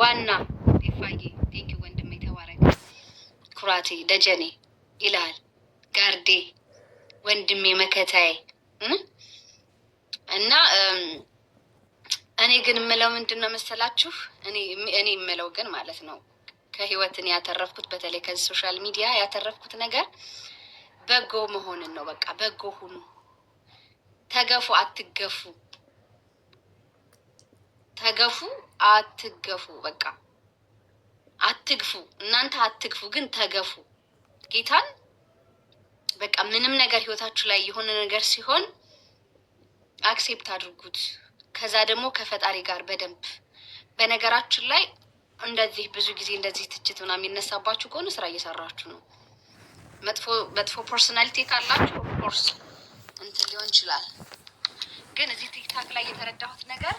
ዋና ዲፋዬ ቴንኪ ወንድሜ ተባረክ። ኩራቴ ደጀኔ ይላል ጋርዴ ወንድሜ መከታዬ እና እኔ ግን የምለው ምንድን ነው መሰላችሁ? እኔ የምለው ግን ማለት ነው ከህይወትን ያተረፍኩት በተለይ ከዚህ ሶሻል ሚዲያ ያተረፍኩት ነገር በጎ መሆንን ነው። በቃ በጎ ሁኑ፣ ተገፉ አትገፉ፣ ተገፉ አትገፉ፣ በቃ አትግፉ። እናንተ አትግፉ ግን ተገፉ። ጌታን በቃ ምንም ነገር ህይወታችሁ ላይ የሆነ ነገር ሲሆን አክሴፕት አድርጉት። ከዛ ደግሞ ከፈጣሪ ጋር በደንብ በነገራችን ላይ እንደዚህ ብዙ ጊዜ እንደዚህ ትችት ምናምን የሚነሳባችሁ ከሆነ ስራ እየሰራችሁ ነው። መጥፎ ፐርሶናሊቲ ካላችሁ ኦፍኮርስ እንትን ሊሆን ይችላል። ግን እዚህ ቲክታክ ላይ የተረዳሁት ነገር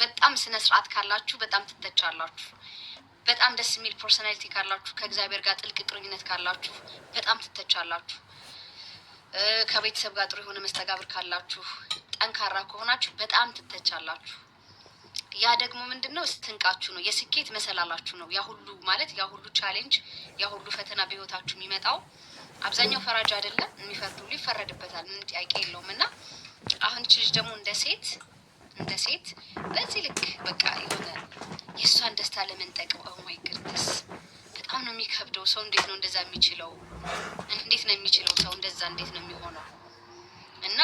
በጣም ስነ ስርዓት ካላችሁ በጣም ትተቻላችሁ። በጣም ደስ የሚል ፐርሶናሊቲ ካላችሁ፣ ከእግዚአብሔር ጋር ጥልቅ ቁርኝነት ካላችሁ በጣም ትተቻላችሁ። ከቤተሰብ ጋር ጥሩ የሆነ መስተጋብር ካላችሁ፣ ጠንካራ ከሆናችሁ በጣም ትተቻላችሁ። ያ ደግሞ ምንድነው? ስትንቃችሁ ነው፣ የስኬት መሰላላችሁ ነው። ያ ሁሉ ማለት ያ ሁሉ ቻሌንጅ፣ ያ ሁሉ ፈተና በህይወታችሁ የሚመጣው አብዛኛው ፈራጅ አይደለም፣ የሚፈርዱ ይፈረድበታል፣ ምንም ጥያቄ የለውም። እና አሁን ልጅ ደግሞ እንደ ሴት በዚህ ልክ በቃ የሆነ የእሷን ደስታ ለመንጠቅ ኦማይ ግድነስ በጣም ነው የሚከብደው። ሰው እንዴት ነው እንደዛ የሚችለው? እንዴት ነው የሚችለው ሰው እንደዛ? እንዴት ነው የሚሆነው? እና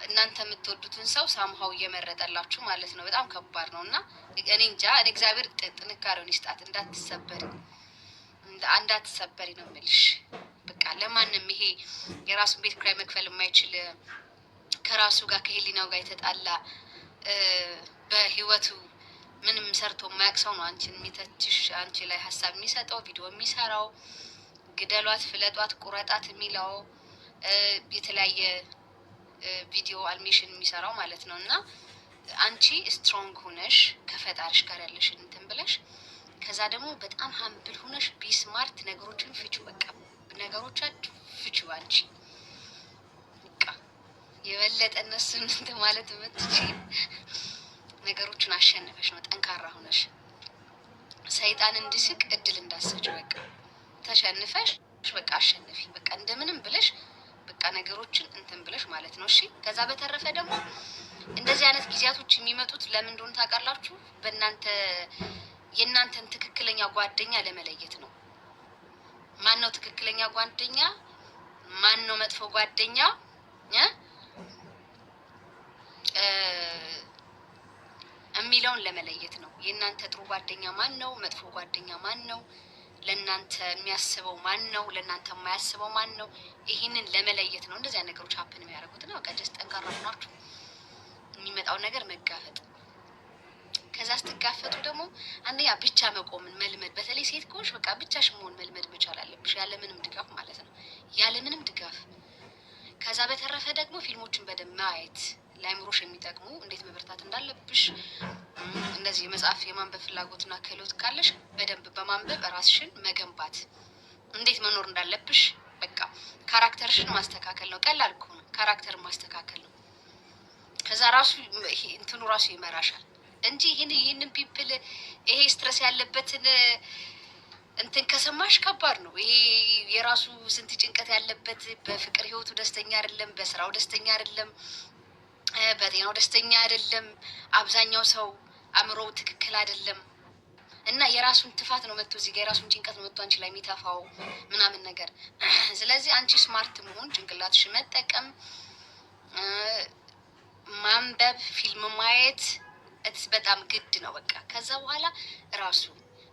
እናንተ የምትወዱትን ሰው ሳምሃው እየመረጠላችሁ ማለት ነው። በጣም ከባድ ነው። እና እኔ እንጃ እግዚአብሔር ጥንካሬውን ይስጣት፣ እንዳትሰበሪ ነው የምልሽ። በቃ ለማንም ይሄ የራሱን ቤት ኪራይ መክፈል የማይችል ከራሱ ጋር ከሄሊናው ጋር የተጣላ በህይወቱ ምንም ሰርቶ የማያውቅ ሰው ነው አንቺን የሚተችሽ፣ አንቺ ላይ ሀሳብ የሚሰጠው፣ ቪዲዮ የሚሰራው፣ ግደሏት፣ ፍለጧት፣ ቁረጣት የሚለው የተለያየ ቪዲዮ አኒሜሽን የሚሰራው ማለት ነው። እና አንቺ ስትሮንግ ሆነሽ ከፈጣሪሽ ጋር ያለሽን እንትን ብለሽ ከዛ ደግሞ በጣም ሀምብል ሆነሽ ቢስማርት ነገሮችን ፍቹ። በቃ ነገሮቻችሁ ፍቹ። አንቺ በቃ የበለጠ እነሱን እንትን ማለት የምትችይ ነገሮችን አሸንፈሽ ነው፣ ጠንካራ ሆነሽ ሰይጣን እንዲስቅ እድል እንዳሰጭ። በቃ ተሸንፈሽ በቃ አሸንፊ። በቃ እንደምንም ብለሽ በቃ ነገሮችን እንትን ብለሽ ማለት ነው። እሺ። ከዛ በተረፈ ደግሞ እንደዚህ አይነት ጊዜያቶች የሚመጡት ለምን እንደሆነ ታውቃላችሁ? የእናንተን ትክክለኛ ጓደኛ ለመለየት ነው። ማን ነው ትክክለኛ ጓደኛ፣ ማን ነው መጥፎ ጓደኛ የሚለውን ለመለየት ነው። የእናንተ ጥሩ ጓደኛ ማን ነው፣ መጥፎ ጓደኛ ማን ነው፣ ለእናንተ የሚያስበው ማን ነው፣ ለእናንተ የማያስበው ማን ነው፣ ይህንን ለመለየት ነው እንደዚያ ነገሮች ሀፕን የሚያደርጉት ነው። ቀደስ ጠንካራ ሆናችሁ የሚመጣው ነገር መጋፈጥ። ከዛ ስትጋፈጡ ደግሞ አንደኛ ብቻ መቆምን መልመድ። በተለይ ሴት ከሆንሽ በቃ ብቻሽ መሆን መልመድ መቻል አለብሽ፣ ያለምንም ድጋፍ ማለት ነው፣ ያለምንም ድጋፍ። ከዛ በተረፈ ደግሞ ፊልሞችን በደንብ ማየት፣ ለአእምሮሽ የሚጠቅሙ እንዴት መበርታት እንዳለብሽ። እንደዚህ የመጽሐፍ የማንበብ ፍላጎትና ክህሎት ካለሽ በደንብ በማንበብ ራስሽን መገንባት፣ እንዴት መኖር እንዳለብሽ በቃ ካራክተርሽን ማስተካከል ነው። ቀላል እኮ ነው፣ ካራክተር ማስተካከል ነው። ከዛ ራሱ እንትኑ ራሱ ይመራሻል እንጂ ይህንን ፒፕል ይሄ ስትረስ ያለበትን እንትን ከሰማሽ ከባድ ነው። ይሄ የራሱ ስንት ጭንቀት ያለበት፣ በፍቅር ህይወቱ ደስተኛ አይደለም፣ በስራው ደስተኛ አይደለም፣ በጤናው ደስተኛ አይደለም። አብዛኛው ሰው አእምሮው ትክክል አይደለም እና የራሱን ትፋት ነው መጥቶ እዚህ ጋር የራሱን ጭንቀት ነው መጥቶ አንቺ ላይ የሚተፋው ምናምን ነገር። ስለዚህ አንቺ ስማርት መሆን፣ ጭንቅላትሽ መጠቀም፣ ማንበብ፣ ፊልም ማየት በጣም ግድ ነው። በቃ ከዛ በኋላ ራሱ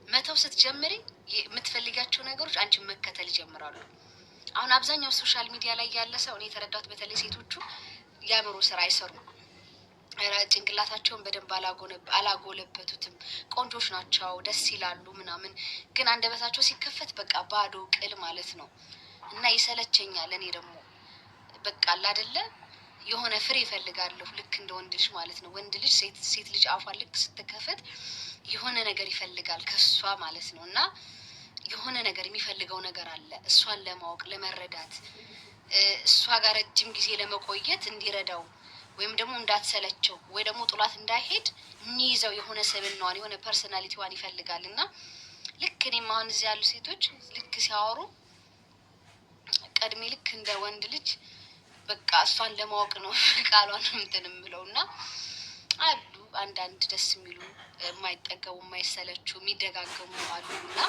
መተው ስትጀምሪ የምትፈልጋቸው ነገሮች አንቺን መከተል ይጀምራሉ። አሁን አብዛኛው ሶሻል ሚዲያ ላይ ያለ ሰው እኔ የተረዳሁት በተለይ ሴቶቹ የአእምሮ ስራ አይሰሩም። ጭንቅላታቸውን በደንብ አላጎለበቱትም። ቆንጆች ናቸው፣ ደስ ይላሉ ምናምን፣ ግን አንደበታቸው ሲከፈት በቃ ባዶ ቅል ማለት ነው። እና ይሰለቸኛል። እኔ ደግሞ በቃ አይደለ የሆነ ፍሬ ይፈልጋለሁ፣ ልክ እንደ ወንድ ልጅ ማለት ነው። ወንድ ልጅ ሴት ልጅ አፏን ልክ ስትከፈት የሆነ ነገር ይፈልጋል ከሷ ማለት ነው። እና የሆነ ነገር የሚፈልገው ነገር አለ፣ እሷን ለማወቅ ለመረዳት፣ እሷ ጋር ረጅም ጊዜ ለመቆየት እንዲረዳው ወይም ደግሞ እንዳትሰለቸው ወይ ደግሞ ጥላት እንዳይሄድ የሚይዘው የሆነ ስብዕናዋን የሆነ ፐርሰናሊቲዋን ይፈልጋል። እና ልክ እኔም አሁን እዚህ ያሉ ሴቶች ልክ ሲያወሩ ቀድሜ ልክ እንደ ወንድ ልጅ በቃ እሷን ለማወቅ ነው ቃሏን እንትን የምለው እና አሉ አንዳንድ ደስ የሚሉ የማይጠገቡ የማይሰለቹ የሚደጋገሙ አሉ። እና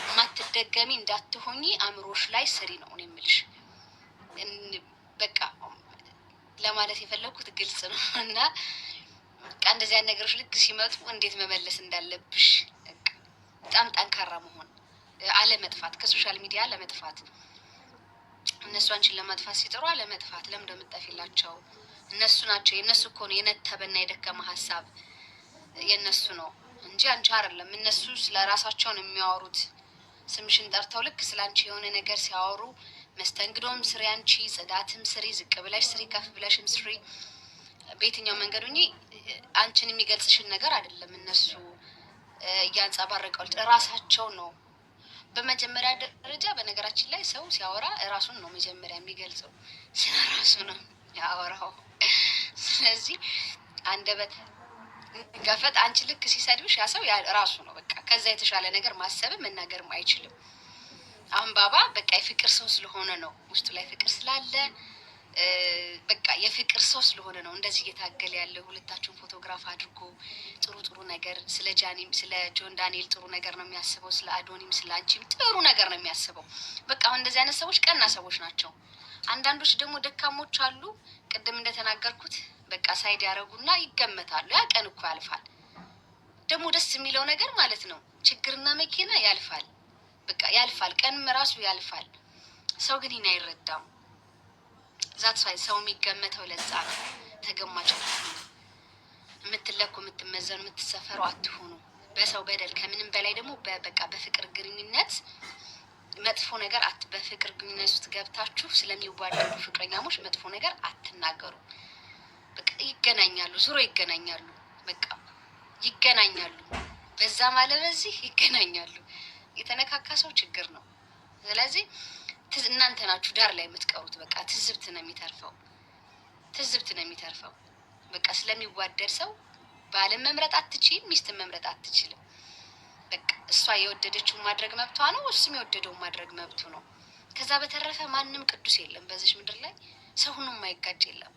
የማትደገሚ እንዳትሆኚ አእምሮሽ ላይ ስሪ ነው እኔ የምልሽ። በቃ ለማለት የፈለኩት ግልጽ ነው። እና በቃ እንደዚህ አይነት ነገሮች ልክ ሲመጡ እንዴት መመለስ እንዳለብሽ በጣም ጠንካራ መሆን፣ አለመጥፋት፣ ከሶሻል ሚዲያ አለመጥፋት። እነሱ አንቺን ለማጥፋት ሲጥሩ አለመጥፋት። ለምን እንደምትጠፊላቸው እነሱ ናቸው። የእነሱ እኮ ነው የነተበና የደከመ ሀሳብ የእነሱ ነው እንጂ አንቺ አይደለም። እነሱ ስለ ራሳቸው ነው የሚያወሩት። ስምሽን ጠርተው ልክ ስለ አንቺ የሆነ ነገር ሲያወሩ መስተንግዶም ስሪ፣ አንቺ ጽዳትም ስሪ፣ ዝቅ ብለሽ ስሪ፣ ከፍ ብለሽም ስሪ፣ በየትኛው መንገዱ አንቺን የሚገልጽሽን ነገር አይደለም እነሱ እያንጸባረቀው ራሳቸው ነው። በመጀመሪያ ደረጃ በነገራችን ላይ ሰው ሲያወራ ራሱን ነው መጀመሪያ የሚገልጸው፣ ስለ ራሱ ነው ያወራው። ስለዚህ አንደበት ገፈት አንቺ ልክ ሲሰድብሽ ያ ሰው ራሱ ነው በቃ። ከዛ የተሻለ ነገር ማሰብም መናገርም አይችልም። አሁን ባባ በቃ የፍቅር ሰው ስለሆነ ነው፣ ውስጡ ላይ ፍቅር ስላለ በቃ የፍቅር ሰው ስለሆነ ነው እንደዚህ እየታገለ ያለው። ሁለታችሁን ፎቶግራፍ አድርጎ ጥሩ ጥሩ ነገር ስለ ጃኒም ስለ ጆን ዳንኤል ጥሩ ነገር ነው የሚያስበው፣ ስለ አዶኒም ስለ አንቺም ጥሩ ነገር ነው የሚያስበው። በቃ አሁን እንደዚህ አይነት ሰዎች ቀና ሰዎች ናቸው። አንዳንዶች ደግሞ ደካሞች አሉ። ቅድም እንደተናገርኩት በቃ ሳይድ ያደረጉና ይገመታሉ። ያ ቀን እኮ ያልፋል። ደግሞ ደስ የሚለው ነገር ማለት ነው ችግርና መኪና ያልፋል። በቃ ያልፋል፣ ቀንም ራሱ ያልፋል። ሰው ግን ይህን አይረዳም። ዛት ሰው የሚገመተው ለዛ ነው። ተገማች የምትለኩ የምትመዘኑ የምትሰፈሩ አትሆኑ በሰው በደል። ከምንም በላይ ደግሞ በቃ በፍቅር ግንኙነት መጥፎ ነገር በፍቅር ግንኙነት ውስጥ ገብታችሁ ስለሚዋደዱ ፍቅረኛሞች መጥፎ ነገር አትናገሩ። በቃ ይገናኛሉ፣ ዙሮ ይገናኛሉ፣ በቃ ይገናኛሉ። በዛ ማለት በዚህ ይገናኛሉ። የተነካካ ሰው ችግር ነው። ስለዚህ እናንተ ናችሁ ዳር ላይ የምትቀሩት። በቃ ትዝብት ነው የሚተርፈው፣ ትዝብት ነው የሚተርፈው። በቃ ስለሚዋደድ ሰው ባልን መምረጥ አትችልም፣ ሚስትን መምረጥ አትችልም። በቃ እሷ የወደደችውን ማድረግ መብቷ ነው፣ እሱም የወደደውን ማድረግ መብቱ ነው። ከዛ በተረፈ ማንም ቅዱስ የለም በዚች ምድር ላይ። ሰው ሁሉም የማይጋጭ የለም።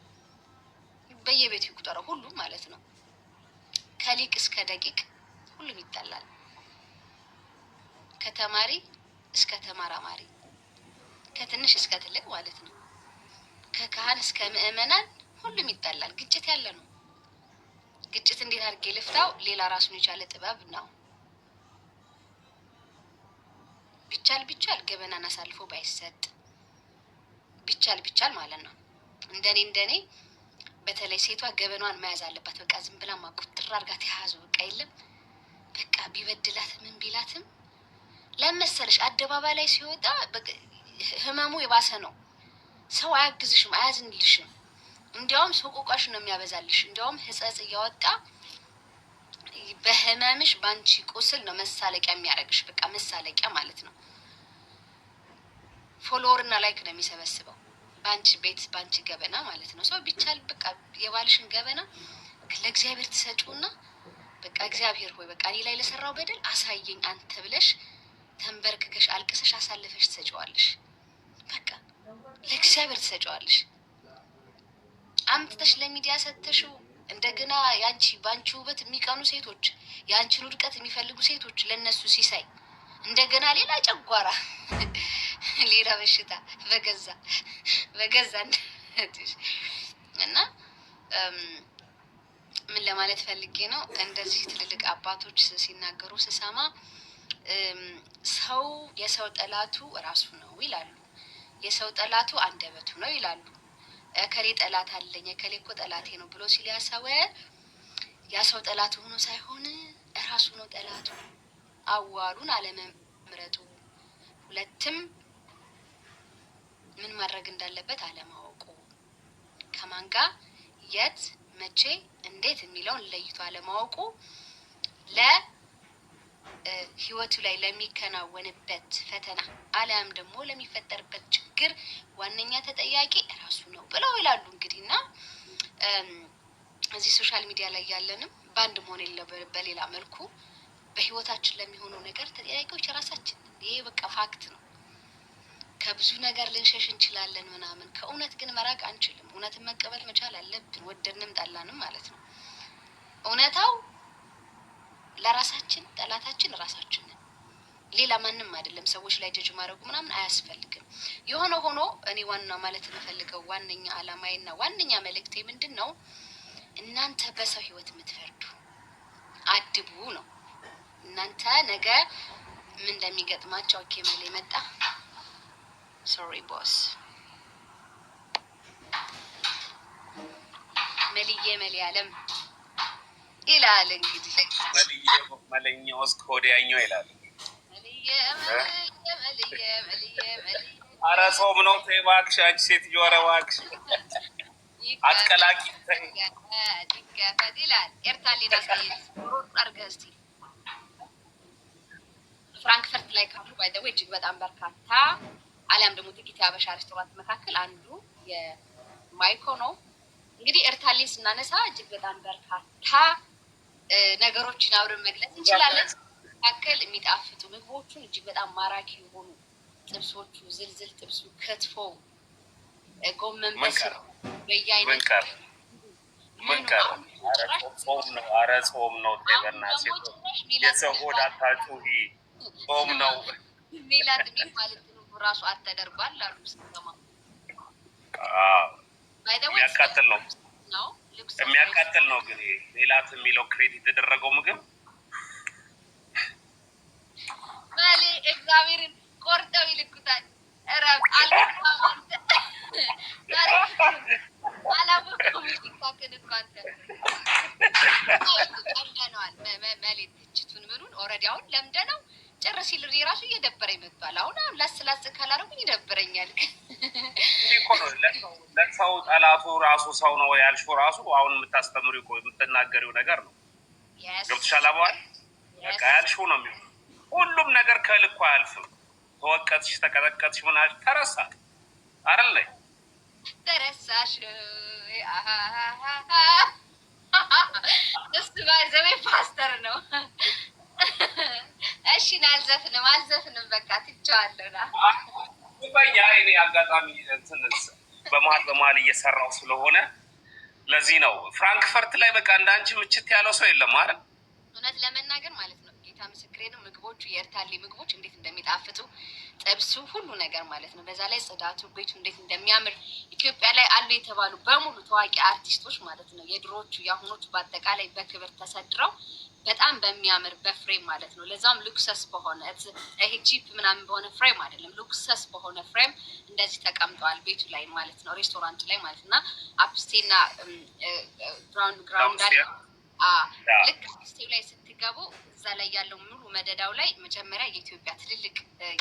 በየቤቱ ይቁጠረው ሁሉም ማለት ነው። ከሊቅ እስከ ደቂቅ ሁሉም ይጣላል። ከተማሪ እስከ ተማራማሪ፣ ከትንሽ እስከ ትልቅ ማለት ነው። ከካህን እስከ ምዕመናን ሁሉም ይጣላል። ግጭት ያለ ነው። ግጭት እንዴት አድርጌ ልፍታው? ሌላ ራሱን የቻለ ጥበብ ነው። ቢቻል ገበናን አሳልፎ ባይሰጥ ቢቻል ማለት ነው። እንደኔ በተለይ ሴቷ ገበኗን መያዝ አለባት። በቃ ዝም ብላ ማቁጥር አድርጋ ተያዙ። በቃ የለም በቃ ቢበድላትም ምን ቢላትም ለመሰለሽ አደባባይ ላይ ሲወጣ ህመሙ የባሰ ነው። ሰው አያግዝሽም፣ አያዝንልሽም። እንዲያውም ሰቆቃሽ ነው የሚያበዛልሽ። እንዲያውም ህጸጽ እያወጣ በህመምሽ ባንቺ ቁስል ነው መሳለቂያ የሚያደርግሽ። በቃ መሳለቂያ ማለት ነው። ፎሎወር እና ላይክ ነው የሚሰበስበው ባንቺ ቤት ባንቺ ገበና ማለት ነው። ሰው ቢቻል በቃ የባልሽን ገበና ለእግዚአብሔር ትሰጪውና በቃ እግዚአብሔር ሆይ በቃ እኔ ላይ ለሰራው በደል አሳየኝ አንተ ብለሽ ተንበርክከሽ አልቅሰሽ አሳልፈሽ ትሰጪዋለሽ። በቃ ለእግዚአብሔር ትሰጪዋለሽ። አምጥተሽ ለሚዲያ ሰተሽው እንደገና ባንቺ ውበት የሚቀኑ ሴቶች፣ ያንቺን ውድቀት የሚፈልጉ ሴቶች ለነሱ ሲሳይ እንደገና ሌላ ጨጓራ ሌላ በሽታ በገዛ እና ምን ለማለት ፈልጌ ነው፣ እንደዚህ ትልልቅ አባቶች ሲናገሩ ስሰማ ሰው የሰው ጠላቱ ራሱ ነው ይላሉ። የሰው ጠላቱ አንደበቱ ነው ይላሉ። እከሌ ጠላት አለኝ እከሌ እኮ ጠላቴ ነው ብሎ ሲል ያሰወ ያ ሰው ጠላቱ ሆኖ ሳይሆን ራሱ ነው ጠላቱ። አዋሉን አለመምረጡ፣ ሁለትም ምን ማድረግ እንዳለበት አለማወቁ፣ ከማን ጋር የት መቼ እንዴት የሚለውን ለይቶ አለማወቁ ለህይወቱ ላይ ለሚከናወንበት ፈተና አለም ደግሞ ለሚፈጠርበት ችግር ዋነኛ ተጠያቂ ራሱ ነው ብለው ይላሉ። እንግዲህና እዚህ ሶሻል ሚዲያ ላይ ያለንም በአንድ መሆን የለ በሌላ መልኩ በህይወታችን ለሚሆነው ነገር ተጠያቂዎች ራሳችን። ይሄ በቃ ፋክት ነው። ከብዙ ነገር ልንሸሽ እንችላለን ምናምን፣ ከእውነት ግን መራቅ አንችልም። እውነትን መቀበል መቻል አለብን፣ ወደድንም ጠላንም ማለት ነው። እውነታው ለራሳችን ጠላታችን ራሳችን ነን፣ ሌላ ማንም አይደለም። ሰዎች ላይ ጀጅ ማድረጉ ምናምን አያስፈልግም። የሆነ ሆኖ እኔ ዋና ማለት የምፈልገው ዋነኛ አላማዬና ዋነኛ መልእክቴ ምንድን ነው? እናንተ በሰው ህይወት የምትፈርዱ አድቡ ነው። እናንተ ነገ ምን እንደሚገጥማቸው ኬመል መጣ። ሶሪ ቦስ መልዬ መልያለም ይላል እንግዲህ መልዬ መለኛው እስከ ወዲያኛው ይላል። ኧረ ጾም ነው ተይ እባክሽ አንቺ ሴትዮ፣ ኧረ እባክሽ አትቀላቂ ተይ ይላል። ኤርታሌ አድርገህ እስኪ ፍራንክፈርት ላይ ካሉ ባይደው እጅግ በጣም በርካታ አሊያም ደግሞ ጥቂት የአበሻ ሬስቶራንት መካከል አንዱ የማይኮ ነው። እንግዲህ ኤርታሌን ስናነሳ እጅግ በጣም በርካታ ነገሮችን አብረን መግለጽ እንችላለን። መካከል የሚጣፍጡ ምግቦቹን እጅግ በጣም ማራኪ የሆኑ ጥብሶቹ፣ ዝልዝል ጥብሱ፣ ክትፎ፣ ጎመን በስር በየአይነት ኧረ ጾም ነው ተይ በእናትሽ የሰው ሆድ አታጩሂ፣ ጾም ነው። ሜላት የሚባል ራሱ አተደርጓል አሉ ስትሰማ የሚያቃጥል ነው የሚያቃጥል ነው። ግን ሜላት የሚለው ክሬዲት የተደረገው ምግብ ማሌ እግዚአብሔርን ቆርጠው ይልኩታል። መሌት ትችቱን ምኑን ኦልሬዲ አሁን ለምደነው ጭር ሲል ራሱ እየደበረኝ መጥቷል። አሁን ላስላስ ካላረጉኝ ይደብረኛል። ለሰው ጠላቱ ራሱ ሰው ነው ያልሽው ራሱ አሁን የምታስተምሪው የምትናገሪው ነገር ነው። ገብቶሻል? አባል በቃ ያልሽው ነው የሚሆነው። ሁሉም ነገር ከልኩ አያልፍም። ተወቀጥሽ፣ ተቀጠቀጥሽ፣ ምናሽ ተረሳ አይደል? ተረሳሽ እሱ ባይዘዌ ፓስተር ነው። እሺ አልዘፍንም በቃ ትቼዋለሁ። በኛ እኔ አጋጣሚ በመሀል እየሰራው ስለሆነ ለዚህ ነው ፍራንክፈርት ላይ በቃ እንዳንቺ ምችት ያለው ሰው የለም አይደል? እውነት ለመናገር ማለት ነው። ጌታ ምስክሬ ነው። ምግቦቹ የኤርታሌ ምግቦች እንዴት እንደሚጣፍጡ ጥብሱ፣ ሁሉ ነገር ማለት ነው። በዛ ላይ ጽዳቱ፣ ቤቱ እንዴት እንደሚያምር ኢትዮጵያ ላይ አሉ የተባሉ በሙሉ ታዋቂ አርቲስቶች ማለት ነው፣ የድሮዎቹ የአሁኖቹ በአጠቃላይ በክብር ተሰድረው በጣም በሚያምር በፍሬም ማለት ነው። ለዛም ሉክሰስ በሆነ ይሄ ቺፕ ምናምን በሆነ ፍሬም አይደለም፣ ሉክሰስ በሆነ ፍሬም እንደዚህ ተቀምጠዋል ቤቱ ላይ ማለት ነው፣ ሬስቶራንቱ ላይ ማለት እና አፕስቴና ግራውንድ አለ። ልክ አፕስቴው ላይ ስትገቡ እዛ ላይ ያለው ሙሉ መደዳው ላይ መጀመሪያ የኢትዮጵያ ትልልቅ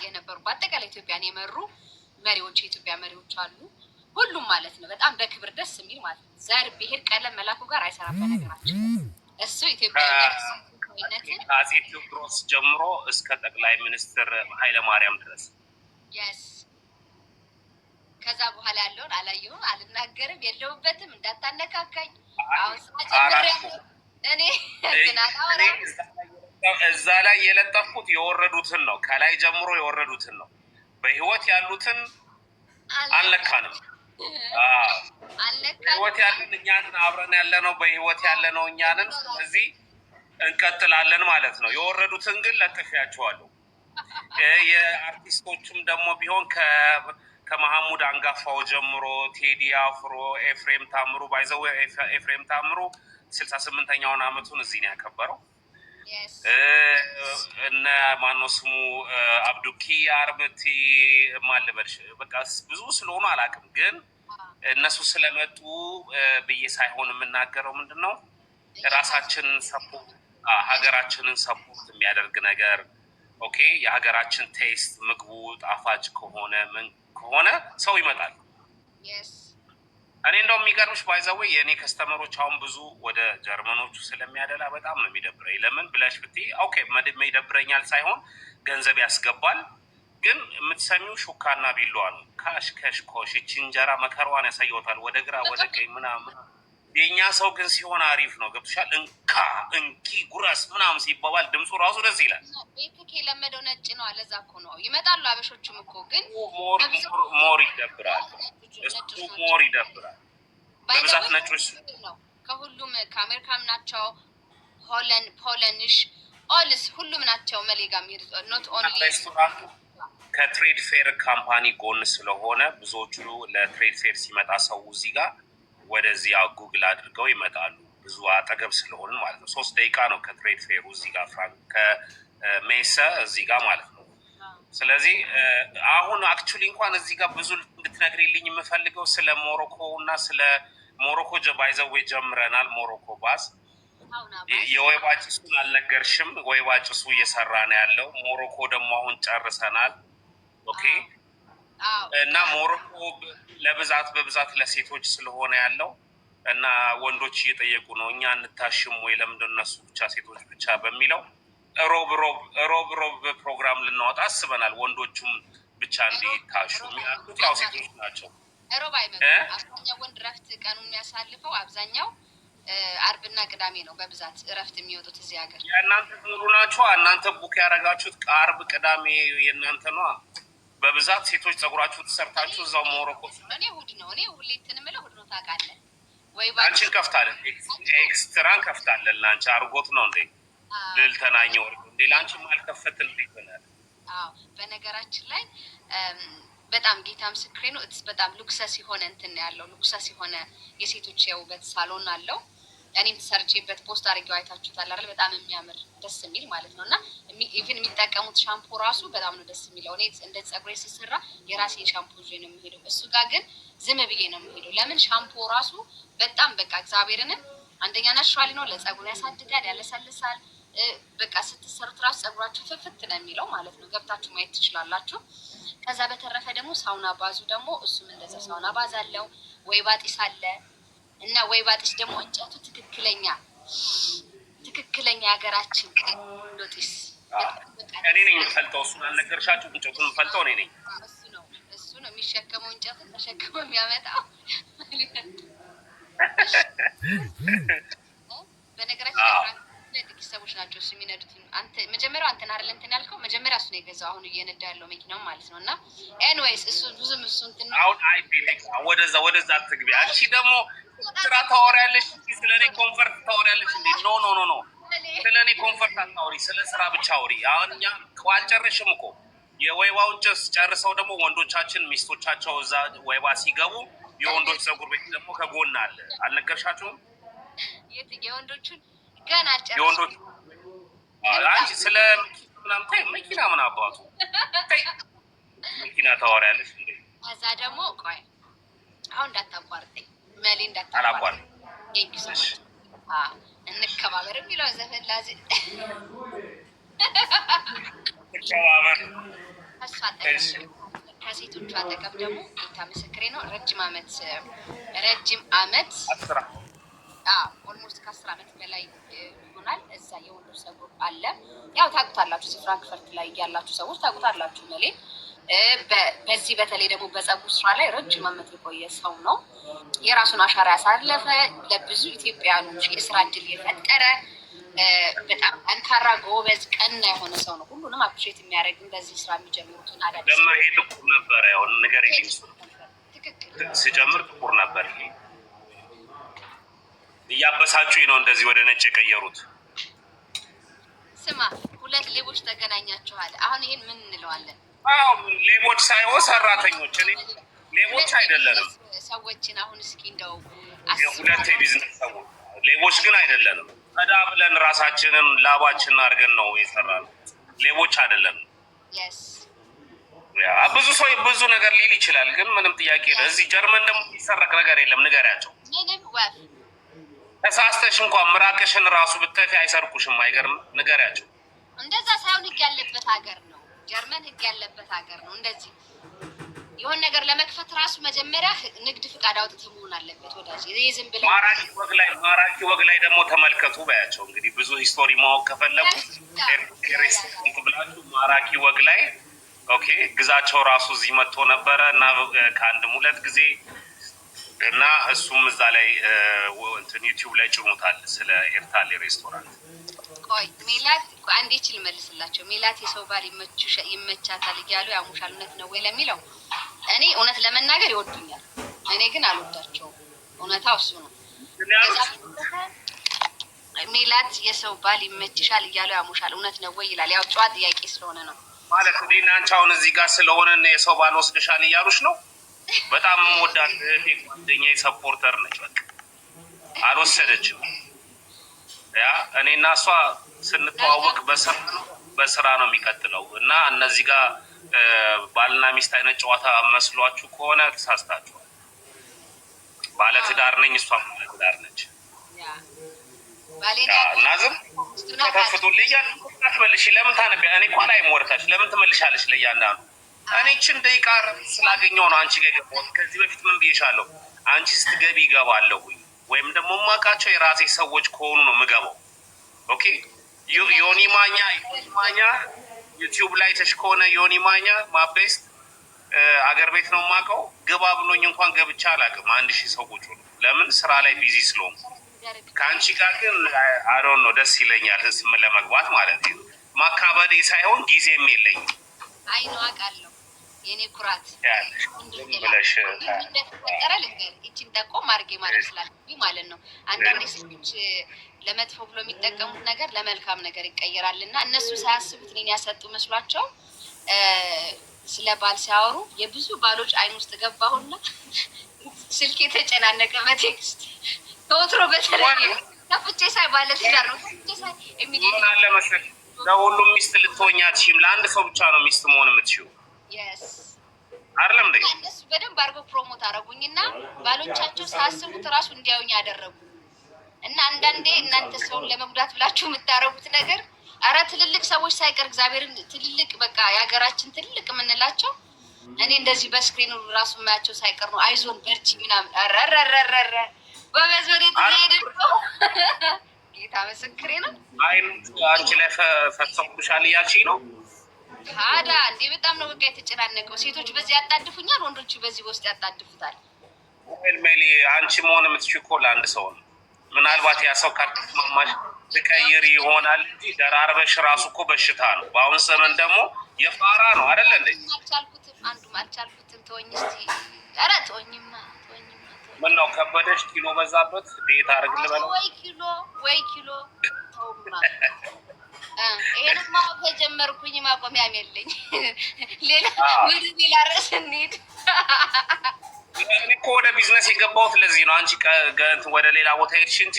የነበሩ በአጠቃላይ ኢትዮጵያን የመሩ መሪዎች የኢትዮጵያ መሪዎች አሉ። ሁሉም ማለት ነው በጣም በክብር ደስ የሚል ማለት ነው። ዘር፣ ብሄር፣ ቀለም መላኩ ጋር አይሰራም በነገራችን እሱ ኢትዮጵያዊነትን ከአፄ ቴዎድሮስ ጀምሮ እስከ ጠቅላይ ሚኒስትር ኃይለማርያም ድረስ ከዛ በኋላ ያለውን አላየሁም፣ አልናገርም፣ የለውበትም፣ እንዳታነካካኝ። አሁን ስጀምር እኔ እዛ ላይ የለጠፍኩት የወረዱትን ነው፣ ከላይ ጀምሮ የወረዱትን ነው። በህይወት ያሉትን አልነካንም። በህይወት ያለን እኛንን አብረን ያለ ነው። በህይወት ያለ ነው እኛንን እዚህ እንቀጥላለን ማለት ነው። የወረዱትን ግን ለጥፊያቸዋለሁ። የአርቲስቶቹም ደግሞ ቢሆን ከመሐሙድ አንጋፋው ጀምሮ ቴዲ አፍሮ፣ ኤፍሬም ታምሩ ባይዘው ኤፍሬም ታምሩ 68ኛውን አመቱን እዚህ ነው ያከበረው። እነ ማነው ስሙ አብዱኪ አርበቲ ማልበልሽ በቃ ብዙ ስለሆኑ አላውቅም፣ ግን እነሱ ስለመጡ ብዬ ሳይሆን የምናገረው ምንድን ነው ራሳችንን ሰፖርት ሀገራችንን ሰፖርት የሚያደርግ ነገር ኦኬ። የሀገራችን ቴስት ምግቡ ጣፋጭ ከሆነ ምን ከሆነ ሰው ይመጣል። እኔ እንደው የሚገርምሽ ባይዘዌ የእኔ ከስተመሮች አሁን ብዙ ወደ ጀርመኖቹ ስለሚያደላ በጣም ነው የሚደብረኝ። ለምን ብለሽ ብትይ ኦኬ ይደብረኛል ሳይሆን ገንዘብ ያስገባል፣ ግን የምትሰሚው ሹካና ቢሏ ነው። ካሽ ከሽ ኮሽ ይቺ እንጀራ መከሯን ያሳየውታል። ወደ ግራ ወደ ቀኝ ምናምን የእኛ ሰው ግን ሲሆን አሪፍ ነው። ገብቶሻል? እንካ እንኪ ጉራስ ምናምን ሲባባል ድምፁ ራሱ ደስ ይላል። ቤትክ የለመደው ነጭ ነው። አለዛ እኮ ነው ይመጣሉ አበሾችም እኮ ግን ሞር ይደብራል። እሱ ሞር ይደብራል። በብዛት ነጮች ነው። ከሁሉም ከአሜሪካም ናቸው፣ ሆለንድ፣ ፖለንሽ ኦልስ ሁሉም ናቸው። መሌጋ የሚሄዱት ኖት ኦንሊ ሬስቶራንቱ ከትሬድ ፌር ካምፓኒ ጎን ስለሆነ ብዙዎቹ ለትሬድ ፌር ሲመጣ ሰው እዚህ ጋር ወደዚያ ጉግል አድርገው ይመጣሉ። ብዙ አጠገብ ስለሆን ማለት ነው። 3 ደቂቃ ነው ከትሬድ ፌሩ እዚህ ጋር ከሜሰ እዚህ ጋር ማለት ነው። ስለዚህ አሁን አክቹሊ እንኳን እዚህ ጋር ብዙ እንድትነግሪልኝ የምፈልገው ስለ ሞሮኮ እና ስለ ሞሮኮ ባይዘዌ ጀምረናል። ሞሮኮ ባስ የወይባ ጭሱን አልነገርሽም። ወይባ ጭሱ እየሰራ ነው ያለው። ሞሮኮ ደግሞ አሁን ጨርሰናል። ኦኬ። እና ሞሮኮ በብዛት ለሴቶች ስለሆነ ያለው እና ወንዶች እየጠየቁ ነው እኛ እንታሽም ወይ ለምንድን እነሱ ብቻ ሴቶች ብቻ በሚለው ሮብ ፕሮግራም ልናወጣ አስበናል። ወንዶቹም ብቻ እንዲታሹ የሚያሉት ያው ሴቶች ናቸው። ሮብ አይመጣም። አብዛኛው ወንድ እረፍት ቀኑን የሚያሳልፈው አብዛኛው አርብና ቅዳሜ ነው በብዛት እረፍት የሚወጡት እዚህ ሀገር። የእናንተ ሙሉ ናቸው። እናንተ ቡክ ያደረጋችሁት አርብ ቅዳሜ የእናንተ ነው። በብዛት ሴቶች ጸጉራችሁ ተሰርታችሁ እዛው ሞሮኮ። እኔ እሑድ ነው። እኔ ሁሌ እንትን የምለው እሑድ ነው ታውቃለህ ወይ? አንቺን ከፍታለን፣ ኤክስትራን ከፍታለን። ለአንቺ አርጎት ነው እንዴ? ልልተናኘ ወርቅ እንዴ? ለአንቺ ማልከፈትን ይሆናል። አዎ፣ በነገራችን ላይ በጣም ጌታ ምስክሬ ነው። በጣም ሉክሰስ የሆነ እንትን ያለው ሉክሰስ የሆነ የሴቶች የውበት ሳሎን አለው። እኔም ተሰርቼበት ፖስት አድርጌው አይታችሁታል አይደል? በጣም የሚያምር ደስ የሚል ማለት ነው። እና ኢቭን የሚጠቀሙት ሻምፖ ራሱ በጣም ነው ደስ የሚለው። እኔ እንደ ጸጉሬ ስሰራ የራሴን ሻምፖ ይዤ ነው የሚሄደው። እሱ ጋር ግን ዝም ብዬ ነው የሚሄደው። ለምን ሻምፖ ራሱ በጣም በቃ እግዚአብሔርንም አንደኛ ናቹራሊ ነው። ለጸጉር ያሳድጋል፣ ያለሰልሳል። በቃ ስትሰሩት ራሱ ጸጉራችሁ ፍፍት ነው የሚለው ማለት ነው። ገብታችሁ ማየት ትችላላችሁ። ከዛ በተረፈ ደግሞ ሳውና ባዙ ደግሞ እሱም እንደዛ ሳውና ባዝ አለው። ወይባ ጢስ አለ እና ወይባ ጢስ ደግሞ እንጨቱ ትክክለኛ ሀገራችን ጢስ እኔ ነኝ የምፈልጠው። እሱን አልነገርሻችሁ? እንጨቱን የምፈልጠው እኔ ነኝ። እሱ ነው የሚሸከመው፣ እንጨቱን ተሸክሞ የሚያመጣው። በነገራችን ጥቂት ሰዎች ናቸው እሱ የሚነዱት። መጀመሪያው አንተን አይደል እንትን ያልከው? መጀመሪያ እሱ ነው የገዛው፣ አሁን እየነዳ ያለው መኪናው ማለት ነው። እና ኤንዌይስ እሱ ብዙም እሱ እንትን አሁን ወደዛ አትግቢ። አንቺ ደግሞ ስራ ታወሪያለሽ፣ ስለ እኔ ኮንፈርት ታወሪያለሽ እንዴ? ኖ ስለ እኔ ኮንፈርት አታወሪ፣ ስለ ስራ ብቻ አውሪ። አሁን እኛ አልጨረሽም እኮ የወይባውን ጨርሰው ደግሞ ወንዶቻችን ሚስቶቻቸው እዛ ወይባ ሲገቡ የወንዶች ፀጉር ቤት ደግሞ ከጎን አለ። አልነገርሻቸውም? የወንዶቹን ገና የወንዶች አንቺ ስለ መኪና ምን አባቱ መኪና ታወሪያለሽ እንዴ? ከዛ ደግሞ ቆይ አሁን እንዳታቋርጠኝ መሌ እንዳታቋርጠኝ። እንከባበር የሚለው ዘፈን ላዚ እንከባበር። ከሴቶቹ አጠገብ ደግሞ ጌታ ምስክሬ ነው ረጅም አመት ኦልሞስት ከ10 ዓመት በላይ ይሆናል። እዛ የወንዶች ፀጉር አለ። ያው ታውቁታላችሁ፣ ፍራንክፈርት ላይ ያላችሁ ሰዎች ታውቁታላችሁ። መሌ በዚህ በተለይ ደግሞ በፀጉር ስራ ላይ ረጅም ዓመት የቆየ ሰው ነው። የራሱን አሻራ ያሳለፈ፣ ለብዙ ኢትዮጵያውያኖች የስራ እድል የፈጠረ በጣም ጠንካራ ጎበዝ፣ ቀና የሆነ ሰው ነው። ሁሉንም አፕሪሼት የሚያደርግ በዚህ ስራ የሚጀምሩትን አዳዲስ ደግሞ ይሄ ጥቁር ነበረ። ያው ነገር ትክክል ሲጀምር ጥቁር ነበር። እያበሳጩኝ ነው እንደዚህ ወደ ነጭ የቀየሩት። ስማ፣ 2 ሌቦች ተገናኛችኋል። አሁን ይሄን ምን እንለዋለን? አዎ ሌቦች ሳይሆን ሰራተኞች። እኔ ሌቦች አይደለንም ሰዎችን። አሁን እስኪ እንደው የሁለት የቢዝነስ ሰዎች ሌቦች ግን አይደለንም። ቀዳ ብለን ራሳችንን ላባችንን አድርገን ነው የሰራነው። ሌቦች አይደለንም። ብዙ ሰው ብዙ ነገር ሊል ይችላል፣ ግን ምንም ጥያቄ የለም። እዚህ ጀርመን ደግሞ የሚሰረቅ ነገር የለም። ንገሪያቸው። ምንም ወፍ ተሳስተሽ እንኳን ምራቅሽን ራሱ ብትተፊ አይሰርቁሽም። አይገርም? ንገሪያቸው። እንደዛ ሳይሆን ህግ ያለበት ሀገር ነው ጀርመን። ህግ ያለበት ሀገር ነው። እንደዚህ የሆነ ነገር ለመክፈት ራሱ መጀመሪያ ንግድ ፍቃድ አውጥተህ መሆን አለበት። ወዳጅ ይሄ ዝም ብለው ማራኪ ወግ ላይ ደግሞ ተመልከቱ በያቸው። እንግዲህ ብዙ ሂስቶሪ ማወቅ ከፈለጉ ሬስቶራንት ብላችሁ ማራኪ ወግ ላይ ኦኬ። ግዛቸው ራሱ እዚህ መጥቶ ነበረ እና ከአንድም 2 ጊዜ እና እሱም እዛ ላይ እንትን ዩቲዩብ ላይ ጭኖታል ስለ ኤርታሌ ሬስቶራንት። ቆይ ሜላት አንዴ ችል መልስላቸው። ሜላት የሰው ባል ይመቻታል እያሉ ያሙሻል እውነት ነው ወይ ለሚለው እኔ እውነት ለመናገር ይወዱኛል፣ እኔ ግን አልወዳቸውም። እውነታው እሱ ነው። ሜላት የሰው ባል ይመችሻል እያሉ ያሙሻል እውነት ነው ወይ ይላል። ያው ጨዋ ጥያቄ ስለሆነ ነው ማለት እኔ እና አንቺ አሁን እዚህ ጋር ስለሆነን የሰው ባል ወስድሻል እያሉሽ ነው። በጣም ወዳት ጓደኛ ሰፖርተር ነች። በቃ አልወሰደችም። ያ እኔና እሷ ስንተዋወቅ በስራ ነው የሚቀጥለው እና እነዚህ ጋር ባልና ሚስት አይነት ጨዋታ መስሏችሁ ከሆነ ተሳስታችኋል። ባለትዳር ነኝ፣ እሷ ባለትዳር ነች። እና ዝም ከተፍቶልኝ ትመልሽ ለምን ታነቢያ? እኔ እኮ ላይ ሞርታች ለምን ትመልሻለች? ለእያንዳንዱ እኔ ችን ደቂቃ ስላገኘው ነው አንቺ ጋር የገባሁት። ከዚህ በፊት ምን ብዬሻለሁ? አንቺ ስትገቢ ይገባለሁ ወይም ደግሞ የማውቃቸው የራሴ ሰዎች ከሆኑ ነው የምገባው። ኦኬ ዮኒ ማኛ ዩቲዩብ ላይ ተሽ ከሆነ ዮኒ ማኛ ማቤስት አገር ቤት ነው የማውቀው። ግባ ብሎኝ እንኳን ገብቻ አላውቅም። 1000 ሰዎች ሆኑ። ለምን ስራ ላይ ቢዚ ስለሆንኩ። ከአንቺ ጋር ግን አሮን ነው ደስ ይለኛል ስም ለመግባት ማለት ነው። ማካበዴ ሳይሆን ጊዜም የለኝም። አይ ነው አውቃለሁ። የኔ ኩራት ብለሽ እንደተፈጠረ ልንገር እቺን ጠቆም አድርጌ ማለት ስላለብኝ ማለት ነው። አንዳንድ ሰዎች ለመጥፎ ብሎ የሚጠቀሙት ነገር ለመልካም ነገር ይቀየራል እና እነሱ ሳያስቡት እኔን ያሰጡ መስሏቸው ስለ ባል ሲያወሩ የብዙ ባሎች አይን ውስጥ ገባሁና ስልክ የተጨናነቀ በቴክስት ተወትሮ በተለይ ከፍቼ ሳይ ባለትዳር ነው ከፍቼ ሳይ ምን አለ መሰለኝ ለሁሉም ሚስት ልትሆኛ አትችይም። ለአንድ ሰው ብቻ ነው ሚስት መሆን የምትችይው። አይደለም እንዴ? እነሱ በደንብ አድርገው ፕሮሞት አደረጉኝና ባሎቻቸው ሳያስቡት እራሱ እንዲያዩኝ ያደረጉ እና አንዳንዴ እናንተ ሰውን ለመጉዳት ብላችሁ የምታረጉት ነገር አረ ትልልቅ ሰዎች ሳይቀር እግዚአብሔርን ትልልቅ በቃ የሀገራችን ትልልቅ የምንላቸው እኔ እንደዚህ በስክሪኑ ራሱ የማያቸው ሳይቀር ነው አይዞን በርቺ ምናምን ረረረረረ በመዝበሬ ትሄድ ነው ጌታ ምስክሬ ነው። አይን አንቺ ላይ ፈሰኩሻል እያልሽኝ ነው ታዳ እንዴ? በጣም ነው በቃ የተጨናነቀው። ሴቶች በዚህ ያጣድፉኛል፣ ወንዶቹ በዚህ ውስጥ ያጣድፉታል። ሜሊ አንቺ መሆን የምትችይው እኮ ለአንድ ሰው ነው። ምናልባት ያ ሰው ካርማማሽ ትቀይር ይሆናል እንጂ ደራርበሽ ራሱ እኮ በሽታ ነው። በአሁን ዘመን ደግሞ የፋራ ነው አይደለ እንዴ? አልቻልኩትም። ተወኝ እስቲ። ኧረ ተወኝማ። ምን ነው ከበደሽ? ኪሎ በዛበት ቤት አድርግ ልበለው ወይ ኪሎ ተውማ። ይሄንን ማወቅ ከጀመርኩኝ ማቆሚያም የለኝ። ሌላ ርዕስ እንሂድ። እኔ እኮ ወደ ቢዝነስ የገባሁት ለዚህ ነው። አንቺ ወደ ሌላ ቦታ ሄድሽ እንጂ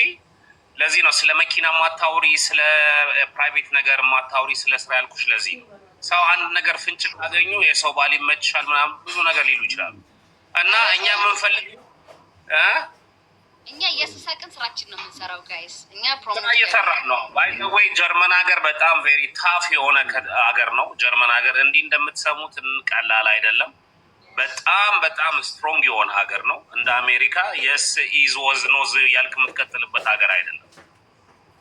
ለዚህ ነው። ስለ መኪና ማታውሪ፣ ስለ ፕራይቬት ነገር ማታውሪ፣ ስለ ስራ ያልኩሽ ለዚህ ነው። ሰው አንድ ነገር ፍንጭ ካገኙ የሰው ባል ይመችሻል ምናምን ብዙ ነገር ሊሉ ይችላሉ። እና እኛ የምንፈልግ እኛ እየተሳቅን ስራችን ነው የምንሰራው ጋይስ። እኛ እየሰራን ነው። ወይ ጀርመን ሀገር በጣም ቬሪ ታፍ የሆነ ሀገር ነው። ጀርመን ሀገር እንዲህ እንደምትሰሙት ቀላል አይደለም። በጣም በጣም ስትሮንግ የሆነ ሀገር ነው። እንደ አሜሪካ የስ ኢዝ ወዝ ኖዝ ያልክ የምትቀጥልበት ሀገር አይደለም።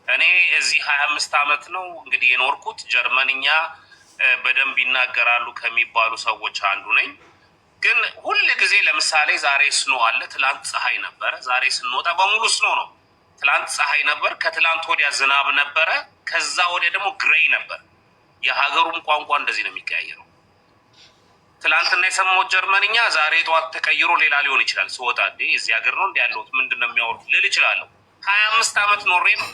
እኔ እዚህ 25 ዓመት ነው እንግዲህ የኖርኩት። ጀርመንኛ በደንብ ይናገራሉ ከሚባሉ ሰዎች አንዱ ነኝ። ግን ሁል ጊዜ ለምሳሌ ዛሬ ስኖ አለ፣ ትላንት ፀሐይ ነበረ። ዛሬ ስንወጣ በሙሉ ስኖ ነው። ትላንት ፀሐይ ነበር፣ ከትላንት ወዲያ ዝናብ ነበረ፣ ከዛ ወዲያ ደግሞ ግሬይ ነበር። የሀገሩም ቋንቋ እንደዚህ ነው የሚቀያየረው። ትላንትና የሰማሁት ጀርመንኛ ዛሬ ጠዋት ተቀይሮ ሌላ ሊሆን ይችላል። ስወጣ እዚህ ሀገር ነው እንዲ ያለሁት ምንድን ነው የሚያወሩት ልል እችላለሁ። 25 ዓመት ኖሬ ነው።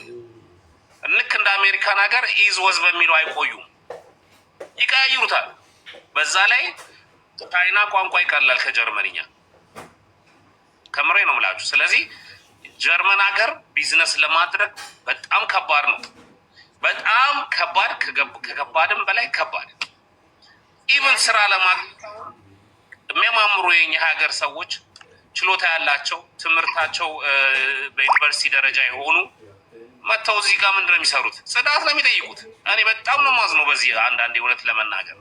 ልክ እንደ አሜሪካን ሀገር ኢዝ ወዝ በሚለው አይቆዩም፣ ይቀያይሩታል። በዛ ላይ ቻይና ቋንቋ ይቀላል ከጀርመንኛ፣ ከምሬ ነው የምላችሁ። ስለዚህ ጀርመን ሀገር ቢዝነስ ለማድረግ በጣም ከባድ ነው። በጣም ከባድ፣ ከከባድም በላይ ከባድ። ኢቨን ስራ ለማግኘት የሚያማምሩ የኛ ሀገር ሰዎች ችሎታ ያላቸው ትምህርታቸው በዩኒቨርሲቲ ደረጃ የሆኑ መጥተው እዚህ ጋር ምንድን ነው የሚሰሩት? ጽዳት ነው የሚጠይቁት። እኔ በጣም ነው ማዝነው በዚህ አንዳንዴ እውነት ለመናገር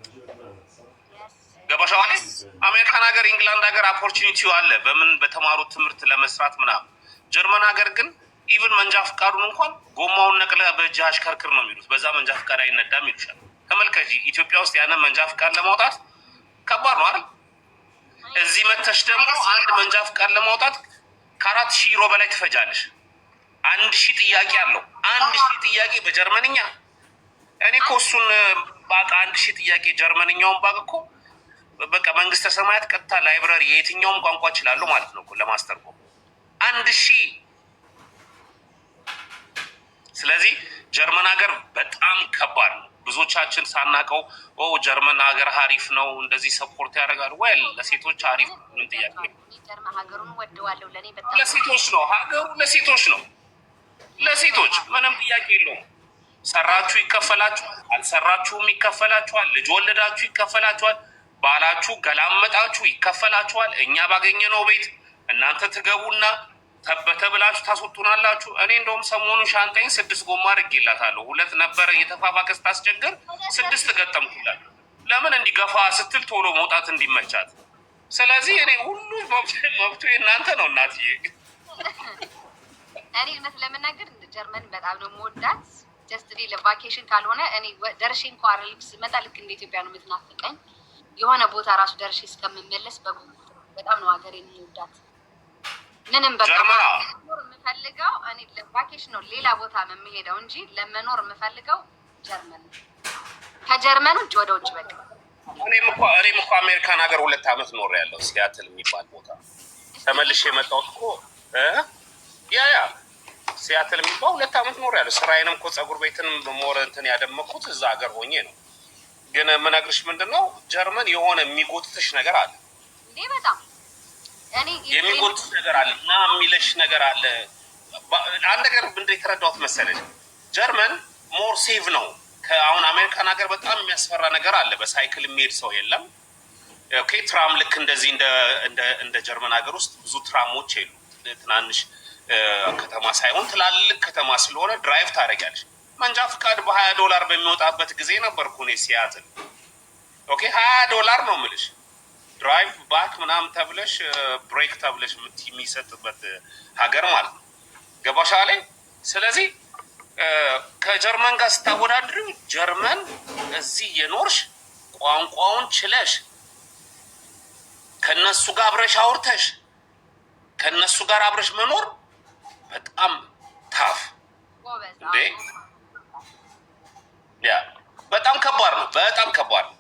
ገባሻው አይደል? አሜሪካን ሀገር፣ ኢንግላንድ ሀገር ኦፖርቹኒቲው አለ በምን በተማሩት ትምህርት ለመስራት ምናምን። ጀርመን ሀገር ግን ኢቭን መንጃ ፍቃዱን እንኳን ጎማውን ነቅለ በእጅህ አሽከርክር ነው የሚሉት። በዛ መንጃ ፍቃድ አይነዳም ይሉሻል። ተመልከጂ፣ ኢትዮጵያ ውስጥ ያንን መንጃ ፍቃድ ለማውጣት ከባድ ነው አይደል? እዚህ መተሽ ደግሞ አንድ መንጃ ፍቃድ ለማውጣት ከ4000 ዩሮ በላይ ትፈጃለሽ። 1000 ጥያቄ አለው። 1000 ጥያቄ በጀርመንኛ። እኔ እኮ እሱን ባቃ 1000 ጥያቄ ጀርመንኛውን ባቅ እኮ በቃ መንግስተ ሰማያት ቀጥታ ላይብራሪ የትኛውም ቋንቋ እችላለሁ ማለት ነው እኮ ለማስተርጎም 1000። ስለዚህ ጀርመን ሀገር በጣም ከባድ ነው። ብዙዎቻችን ሳናቀው ጀርመን ሀገር አሪፍ ነው እንደዚህ ሰፖርት ያደርጋል። ወል ለሴቶች አሪፍ ምን ጥያቄ ጀርመን ሀገሩን ወደዋለሁ። ለኔ በጣም ለሴቶች ነው ሀገሩ፣ ለሴቶች ነው፣ ለሴቶች ምንም ጥያቄ የለውም። ሰራችሁ ይከፈላችኋል፣ አልሰራችሁም ይከፈላችኋል፣ ልጅ ወለዳችሁ ይከፈላችኋል፣ ባላችሁ ገላመጣችሁ ይከፈላችኋል። እኛ ባገኘነው ቤት እናንተ ትገቡና ተበተ ብላችሁ ታስወጡናላችሁ። እኔ እንደውም ሰሞኑን ሻንጣይን 6 ጎማ አድርጌላታለሁ። 2 ነበረ እየተፋፋቀ ስታስቸግር 6 ገጠምኩላት። ለምን እንዲገፋ ስትል ቶሎ መውጣት እንዲመቻት። ስለዚህ እኔ ሁሉ መብቱ የእናንተ ነው እናትዬ። እኔ እውነት ለመናገር ጀርመን በጣም ነው የምወዳት። ጀስት እኔ ለቫኬሽን ካልሆነ እኔ ደርሼ እንኳን ስመጣ ልክ እንደ ኢትዮጵያ ነው የምትናፍቀኝ። የሆነ ቦታ ራሱ ደርሼ እስከምመለስ በጉጉት በጣም ነው ሀገሬን የምወዳት። ምንም በቃ ለመኖር የምፈልገው እኔ ለቫኬሽን ነው ሌላ ቦታ ነው የምሄደው እንጂ ለመኖር የምፈልገው ጀርመን ነው። ከጀርመን ውጭ ወደ ውጭ በቃ እኔም እኮ አሜሪካን ሀገር 2 ዓመት ኖር ያለው ሲያትል የሚባል ቦታ ተመልሼ የመጣሁት እኮ ያ ሲያትል የሚባል 2 ዓመት ኖር ያለው። ስራዬንም እኮ ፀጉር ቤትንም ሞር እንትን ያደመኩት እዛ ሀገር ሆኜ ነው። ግን የምነግርሽ ምንድነው ጀርመን የሆነ የሚጎትትሽ ነገር አለ እንዴ በጣም የሚጎትት ነገር አለ እና የሚለሽ ነገር አለ። አንድ ነገር ምንድን የተረዳሁት መሰለሽ ጀርመን ሞር ሴቭ ነው። አሁን አሜሪካን ሀገር በጣም የሚያስፈራ ነገር አለ። በሳይክል የሚሄድ ሰው የለም። ኦኬ ትራም ልክ እንደዚህ እንደ ጀርመን ሀገር ውስጥ ብዙ ትራሞች የሉ። ትናንሽ ከተማ ሳይሆን ትላልቅ ከተማ ስለሆነ ድራይቭ ታደርጊያለሽ። መንጃ ፍቃድ $20 በሚወጣበት ጊዜ ነበርኩ እኔ ሲያትል። ኦኬ $20 ነው የምልሽ ድራይቭ ባክ ምናምን ተብለሽ ብሬክ ተብለሽ የሚሰጥበት ሀገር ማለት ነው። ገባሻ ላይ። ስለዚህ ከጀርመን ጋር ስታወዳድሪ ጀርመን እዚህ የኖርሽ ቋንቋውን ችለሽ ከነሱ ጋር አብረሽ አውርተሽ ከነሱ ጋር አብረሽ መኖር በጣም ታፍ እንዴ! ያ በጣም ከባድ ነው። በጣም ከባድ ነው።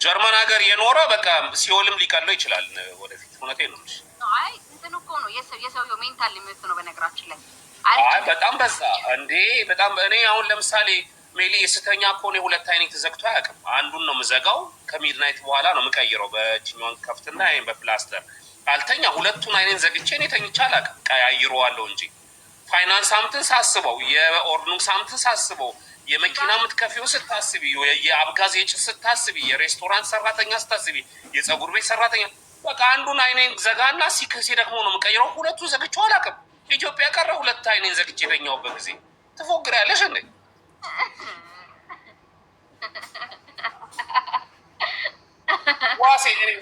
ጀርመን ሀገር የኖረ በቃ ሲኦልም ሊቀለው ይችላል ወደፊት። እውነቴን ነው። አይ እንትን እኮ ነው የሰውየው ሜንታል ሊመት ነው በነገራችን ላይ። አይ በጣም በዛ እንዴ! በጣም እኔ አሁን ለምሳሌ ሜሊ የስተኛ እኮ ነው 2 አይነት ተዘግቶ አያውቅም። አንዱን ነው የምዘጋው ከሚድናይት በኋላ ነው የምቀይረው በእችኛውን ከፍትና ይሄን በፕላስተር አልተኛ። 2ቱን አይኔን ዘግቼ እኔ ተኝቼ አላውቅም። ቀያይረዋለሁ እንጂ ፋይናንስ አምትን ሳስበው የኦርኑም ሳምትን ሳስበው የመኪና የምትከፊው ስታስቢ የአብጋዝ የጭስ ስታስቢ የሬስቶራንት ሰራተኛ ስታስቢ የፀጉር ቤት ሰራተኛ በቃ አንዱን አይኔን ዘጋና ሲደክሞ ነው የምቀይረው። 2ቱን ዘግቼው አላውቅም። ኢትዮጵያ ቀረ 2 አይኔን ዘግቼ የተኛሁበት ጊዜ። ትፎግሪያለሽ እንዴ?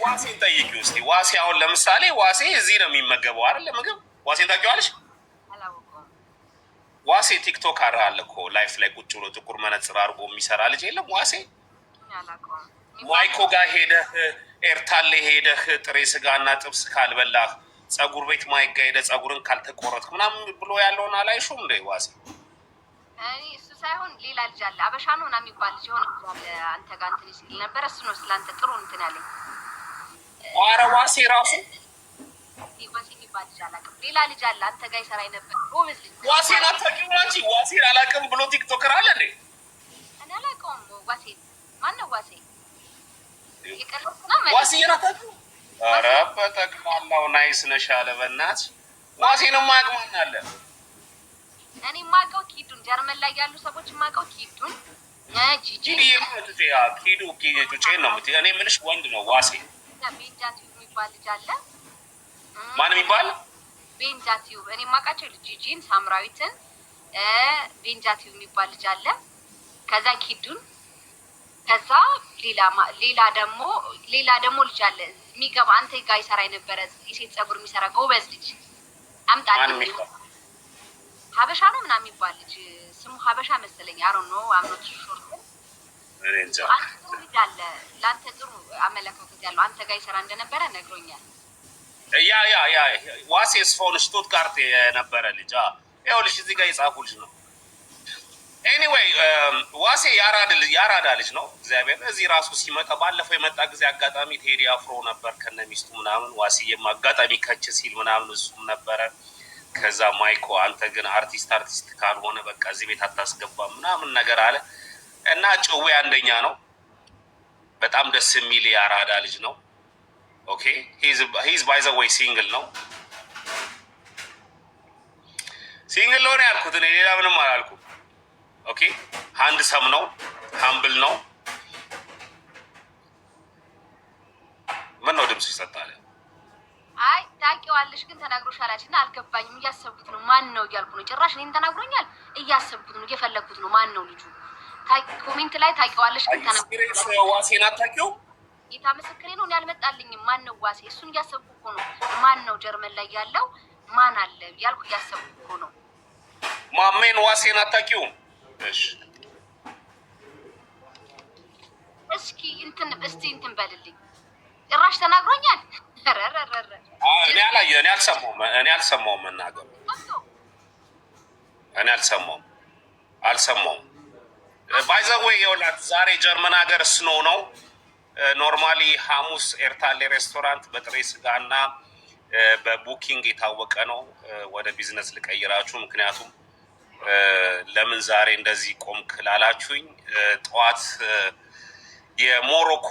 ዋሴን ጠይቂው እስኪ። ዋሴ አሁን ለምሳሌ ዋሴ እዚህ ነው የሚመገበው አይደል? ምግብ ዋሴን ታውቂዋለሽ? ዋሴ ቲክቶክ አለ እኮ ላይፍ ላይ ቁጭ ብሎ ጥቁር መነጽር አድርጎ የሚሰራ ልጅ የለም? ዋሴ ማይኮ ጋር ሄደህ ኤርታሌ ሄደህ ጥሬ ስጋና ጥብስ ካልበላህ ፀጉር ቤት ማይክ ጋር ሄደህ ፀጉርን ካልተቆረጥክ ምናምን ብሎ ያለውን አላይሹም እንደ ዋሴ? እሱ ሳይሆን ሌላ ልጅ አለ አበሻ ነው እና የሚባል ልጅ ሆነ አንተ ጋር እንትን ሲል ነበረ። እሱ ነው ስለአንተ ጥሩ እንትን ያለኝ። ኧረ ዋሴ ራሱ ዋሴ የሚባል ልጅ አላውቅም። ሌላ ልጅ አለ አንተ ጋር ይሰራ ነበር። ጎበዝ ልጅ። ዋሴን አታውቂውም አንቺ? ዋሴን አላውቅም ብሎ ቲክቶከር አለ እንዴ? እኔ አላውቀውም። ዋሴ ማነው? ዋሴ የቀረጽ ነው ማለት ዋሴ የራታችሁ? ኧረ በጠቅላላው ናይስ ነሽ አለ። በእናትሽ ዋሴን የማያውቅ ማን አለ? እኔ የማውቀው ኪዱን፣ ጀርመን ላይ ያሉ ሰዎች የማውቀው ኪዱን ጂጂ ኪዱ ጩጬ ነው የምትይው። እኔ የምልሽ ወንድ ነው ዋሴ። ቤንጃቲው የሚባል ልጅ አለ። ማን የሚባል? ቤንጃቲው። እኔ የማውቃቸው ልጅ ጂጂን፣ ሳምራዊትን፣ ቤንጃቲው የሚባል ልጅ አለ። ከዛ ኪዱን፣ ከዛ ሌላ ደግሞ ልጅ አለ የሚገባ አንተ ጋር ይሰራ የነበረ የሴት ፀጉር የሚሰራ ጎበዝ ልጅ አምጣልኝ። ሀበሻ ነው ምናምን የሚባል ልጅ ስሙ ሀበሻ መሰለኝ። አሮ ነው አምኖት ሹር ልጅ አለ። ለአንተ ጥሩ አመለካከት ያለው አንተ ጋር ይሰራ እንደነበረ ነግሮኛል። ያ ዋሴ ስፎን ሽቱትጋርት የነበረ ልጅ ይኸውልሽ እዚህ ጋር የጻፉልሽ ነው። ኤኒዌይ ዋሴ ያራዳ ልጅ ነው። እግዚአብሔር እዚህ ራሱ ሲመጣ ባለፈው የመጣ ጊዜ አጋጣሚ ቴዲ አፍሮ ነበር ከነሚስቱ ምናምን። ዋሴም አጋጣሚ ከች ሲል ምናምን እሱም ነበረ። ከዛ ማይኮ አንተ ግን አርቲስት ካልሆነ በቃ እዚህ ቤት አታስገባም ምናምን ነገር አለ እና ጭዌ አንደኛ ነው። በጣም ደስ የሚል ያራዳ ልጅ ነው። ኦኬ ሂዝ ባይ ዘ ዌይ ሲንግል ነው። ሲንግል ነው ያልኩት እኔ ሌላ ምንም አላልኩም። ኦኬ ሃንድ ሰም ነው፣ ሃምብል ነው። ምን ነው ድምጽ ይሰጣል? አይ ታውቂዋለሽ፣ ግን ተናግሮሻላችና አልገባኝም። እያሰብኩት ነው ማን ነው እያልኩ ነው። ጭራሽ እኔን ተናግሮኛል። እያሰብኩት ነው፣ እየፈለግኩት ነው ማን ነው ልጁ። ኮሜንት ላይ ታውቂዋለሽ፣ ግን ተናግሮሻል። ዋሴን አታውቂው? ጌታ ምስክሬ ነው። እኔ አልመጣልኝም። ማን ነው ዋሴ? እሱን እያሰብኩ እኮ ነው። ማን ነው ጀርመን ላይ ያለው ማን አለ እያልኩ እያሰብኩ እኮ ነው። ማሜን ዋሴን አታውቂውም? እሺ እስኪ እንትን በልልኝ። ጭራሽ ተናግሮኛል። እኔ አልሰማሁም መናገሩ። እኔ አልሰማሁም። ባይ ዘ ዌይ ይኸውልህ ዛሬ ጀርመን ሀገር ስኖ ነው። ኖርማሊ ሐሙስ ኤርታሌ ሬስቶራንት በጥሬ ስጋና በቡኪንግ የታወቀ ነው። ወደ ቢዝነስ ልቀይራችሁ። ምክንያቱም ለምን ዛሬ እንደዚህ ቆምክ ላላችሁኝ ጠዋት የሞሮኮ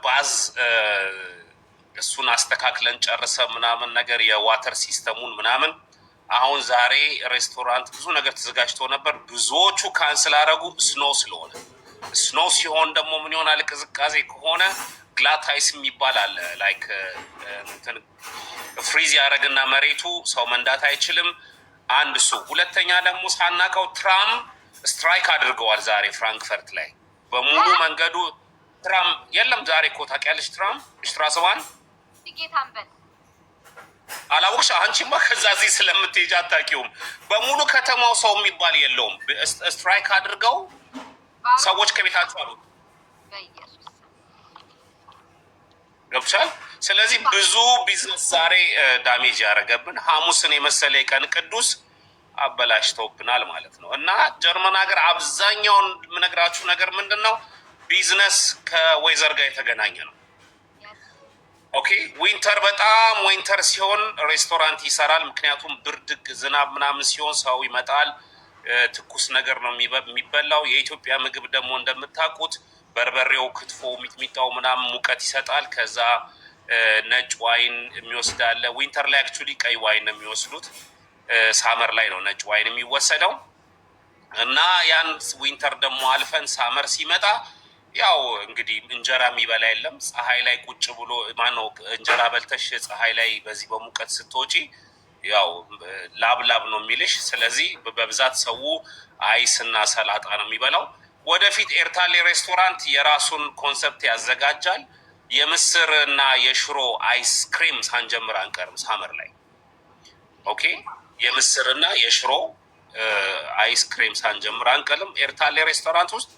ባዝ እሱን አስተካክለን ጨርሰ ምናምን ነገር የዋተር ሲስተሙን ምናምን አሁን ዛሬ ሬስቶራንት ብዙ ነገር ተዘጋጅቶ ነበር። ብዙዎቹ ካንስል አደረጉ። ስኖ ሲሆን ደግሞ ምን ይሆናል? ቅዝቃዜ ከሆነ ግላታይስ የሚባል አለ። ላይክ እንትን ፍሪዝ ያደረግና መሬቱ ሰው መንዳት አይችልም። አንድ እሱ። ሁለተኛ ደግሞ ሳናቀው ትራም ስትራይክ አድርገዋል ዛሬ ፍራንክፈርት ላይ በሙሉ መንገዱ ትራም የለም። ዛሬ እኮ ታውቂያለሽ ትራም ሽትራስዋን ጌታንበል አላወቅሽ? አንቺማ ከዛ እዚህ ስለምትሄጂ አታውቂውም። በሙሉ ከተማው ሰው የሚባል የለውም። ስትራይክ አድርገው ሰዎች ከቤታቸው አሉ። ገብቻል። ስለዚህ ብዙ ቢዝነስ ዛሬ ዳሜጅ ያደረገብን ሐሙስን የመሰለ ቀን ቅዱስ አበላሽተውብናል ማለት ነው። እና ጀርመን ሀገር አብዛኛውን የምነግራችሁ ነገር ምንድን ነው? ቢዝነስ ከወይዘር ጋር የተገናኘ ነው። ኦኬ በጣም ዊንተር ሲሆን ሬስቶራንት ይሰራል። ምክንያቱም ብርድ፣ ዝናብ ምናምን ሲሆን ሰው ይመጣል። ትኩስ ነገር ነው የሚበላው። የኢትዮጵያ ምግብ ደግሞ እንደምታውቁት በርበሬው፣ ክትፎ፣ ሚጥሚጣው ምናምን ሙቀት ይሰጣል። ከዛ ነጭ ዋይን የሚወስድ አለ። ዊንተር ላይ አክቹሊ ቀይ ዋይን ነው የሚወስዱት። ሳመር ላይ ነው ነጭ ዋይን የሚወሰደው። እና ያን ዊንተር ደግሞ አልፈን ሳመር ሲመጣ ያው እንግዲህ እንጀራ የሚበላ የለም። ፀሐይ ላይ ቁጭ ብሎ ማነው እንጀራ በልተሽ ፀሐይ ላይ በዚህ በሙቀት ስትወጪ ያው ላብ ነው የሚልሽ። ስለዚህ በብዛት ሰው አይስ እና ሰላጣ ነው የሚበላው። ወደፊት ኤርታሌ ሬስቶራንት የራሱን ኮንሰፕት ያዘጋጃል። የምስር እና የሽሮ አይስክሬም ሳንጀምር አንቀርም ሳመር ላይ። ኦኬ የምስር እና የሽሮ አይስክሬም ሳንጀምር አንቀልም። ኤርታሌ ሬስቶራንት ውስጥ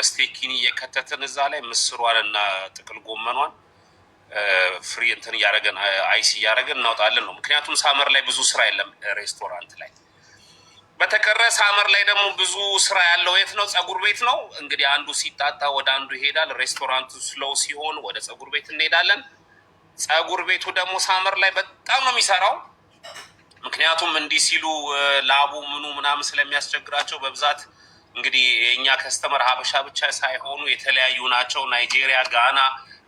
ስቴኪኒ እየከተትን እዛ ላይ ምስሯን እና ጥቅል ጎመኗን ፍሪ እንትን እያደረገን አይስ እያደረገን እናውጣለን ነው። ምክንያቱም ሳመር ላይ ብዙ ስራ የለም ሬስቶራንት ላይ። በተቀረ ሳመር ላይ ደግሞ ብዙ ስራ ያለው የት ነው? ፀጉር ቤት ነው። እንግዲህ አንዱ ሲጣጣ ወደ አንዱ ይሄዳል። ሬስቶራንቱ ስሎው ሲሆን ወደ ፀጉር ቤት እንሄዳለን። ፀጉር ቤቱ ደግሞ ሳመር ላይ በጣም ነው የሚሰራው። ምክንያቱም እንዲህ ሲሉ ላቡ ምኑ ምናምን ስለሚያስቸግራቸው በብዛት እንግዲህ የእኛ ከስተመር ሀበሻ ብቻ ሳይሆኑ የተለያዩ ናቸው። ናይጄሪያ፣ ጋና፣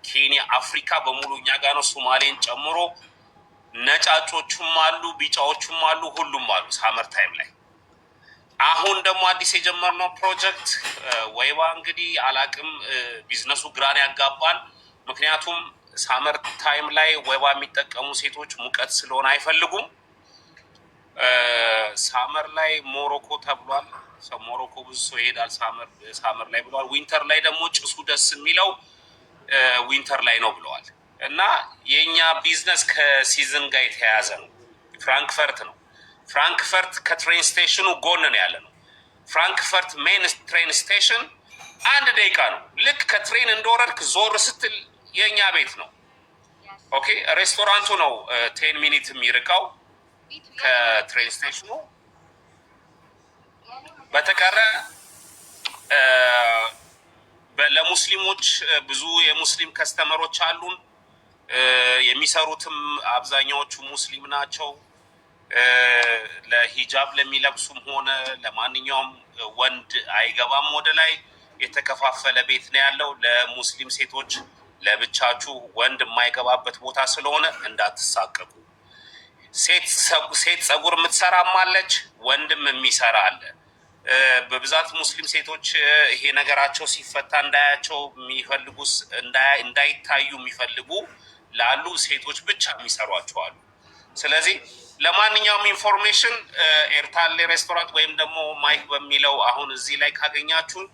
ኬንያ፣ አፍሪካ በሙሉ እኛ ጋር ነው። ሶማሌን ጨምሮ ነጫጮቹም አሉ፣ ቢጫዎቹም አሉ፣ ሁሉም አሉ ሳመር ታይም ላይ። አሁን ደግሞ አዲስ የጀመርነው ፕሮጀክት ወይባ እንግዲህ አላቅም፣ ቢዝነሱ ግራን ያጋባል። ምክንያቱም ሳመር ታይም ላይ ወይባ የሚጠቀሙ ሴቶች ሙቀት ስለሆነ አይፈልጉም። ሳመር ላይ ሞሮኮ ተብሏል። ሞሮኮ ብዙ ሰው ይሄዳል ሳመር ላይ ብለዋል። ዊንተር ላይ ደግሞ ጭሱ ደስ የሚለው ዊንተር ላይ ነው ብለዋል። እና የእኛ ቢዝነስ ከሲዝን ጋር የተያያዘ ነው። ፍራንክፈርት ነው። ፍራንክፈርት ከትሬን ስቴሽኑ ጎን ነው ያለ ነው። ፍራንክፈርት ሜን ትሬን ስቴሽን 1 ደቂቃ ነው። ልክ ከትሬን እንደወረድክ ዞር ስትል የእኛ ቤት ነው። ኦኬ ሬስቶራንቱ ነው 10 ሚኒት የሚርቀው ከትሬን ስቴሽኑ። በተቀረ ለሙስሊሞች ብዙ የሙስሊም ከስተመሮች አሉን። የሚሰሩትም አብዛኛዎቹ ሙስሊም ናቸው። ለሂጃብ ለሚለብሱም ሆነ ለማንኛውም ወንድ አይገባም። ወደ ላይ የተከፋፈለ ቤት ነው ያለው። ለሙስሊም ሴቶች ለብቻችሁ ወንድ የማይገባበት ቦታ ስለሆነ እንዳትሳቀቁ። ሴት ጸጉር የምትሰራም አለች፣ ወንድም የሚሰራ አለ። በብዛት ሙስሊም ሴቶች ይሄ ነገራቸው ሲፈታ እንዳያቸው የሚፈልጉ እንዳይታዩ የሚፈልጉ ላሉ ሴቶች ብቻ የሚሰሯቸው አሉ። ስለዚህ ለማንኛውም ኢንፎርሜሽን ኤርታሌ ሬስቶራንት ወይም ደግሞ ማይክ በሚለው አሁን እዚህ ላይ ካገኛችሁን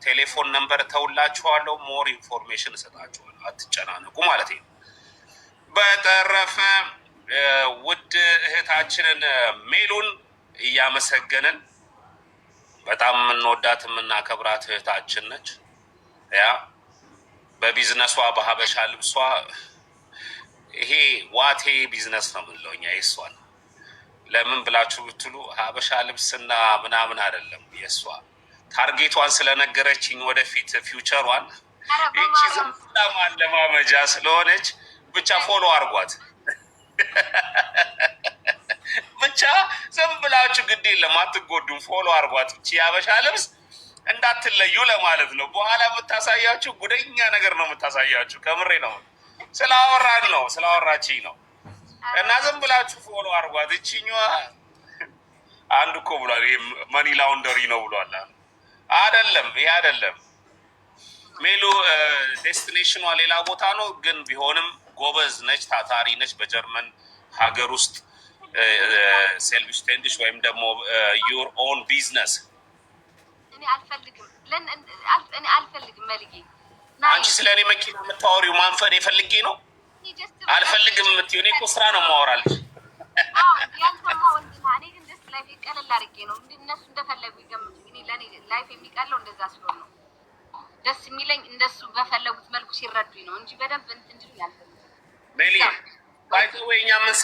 ቴሌፎን ነምበር ተውላችኋለሁ። ሞር ኢንፎርሜሽን እሰጣችኋለሁ። አትጨናነቁ ማለት ነው። በተረፈ ውድ እህታችንን ሜሉን እያመሰገንን በጣም የምንወዳት የምናከብራት እህታችን ነች። ያ በቢዝነሷ በሀበሻ ልብሷ ይሄ ዋቴ ቢዝነስ ነው የምንለው እኛ የእሷን። ለምን ብላችሁ ብትሉ ሀበሻ ልብስና ምናምን አይደለም። የእሷ ታርጌቷን ስለነገረችኝ ወደፊት ፊውቸሯን ይቺ ዝም ብላ ማለማመጃ ስለሆነች ብቻ ፎሎ አድርጓት። ብቻ ዝም ብላችሁ ግድ የለም አትጎዱም፣ ፎሎ አድርጓት። ይቺ የሀበሻ ልብስ እንዳትለዩ ለማለት ነው። በኋላ የምታሳያችሁ ጉደኛ ነገር ነው የምታሳያችሁ። ከምሬ ነው። ስላወራን ነው ስላወራችኝ ነው። እና ዝም ብላችሁ ፎሎ አድርጓት። እቺኛዋ አንድ እኮ ብሏል፣ ይሄ መኒ ላውንደሪ ነው ብሏል። አይደለም፣ ይሄ አይደለም። ሜሉ ዴስቲኔሽኗ ሌላ ቦታ ነው፣ ግን ቢሆንም ጎበዝ ነች፣ ታታሪ ነች። በጀርመን ሀገር ውስጥ ሴልፍ ስቴንድሽ ወይም ደግሞ ዩር ኦን ቢዝነስ። እኔ አልፈልግም መልጌ። አንቺ ስለ እኔ መኪና የምታወሪው ማንፈን የፈልጌ ነው? አልፈልግም የምትይው እኔ እኮ ስራ ነው የማወራልሽ። ያልሰማው እንዲና እኔ ግን ደስ ላይፍ ቀለል አድርጌ ነው እነሱ እንደፈለጉ ይገምቱ። እኔ ለኔ ላይፍ የሚቀለው እንደዛ ስለሆነ ነው ደስ የሚለኝ። እንደሱ በፈለጉት መልኩ ሲረዱኝ ነው እንጂ በደንብ እንድሉኝ አልፈልግም። ሜሊ ባይዘዌ እኛ ምን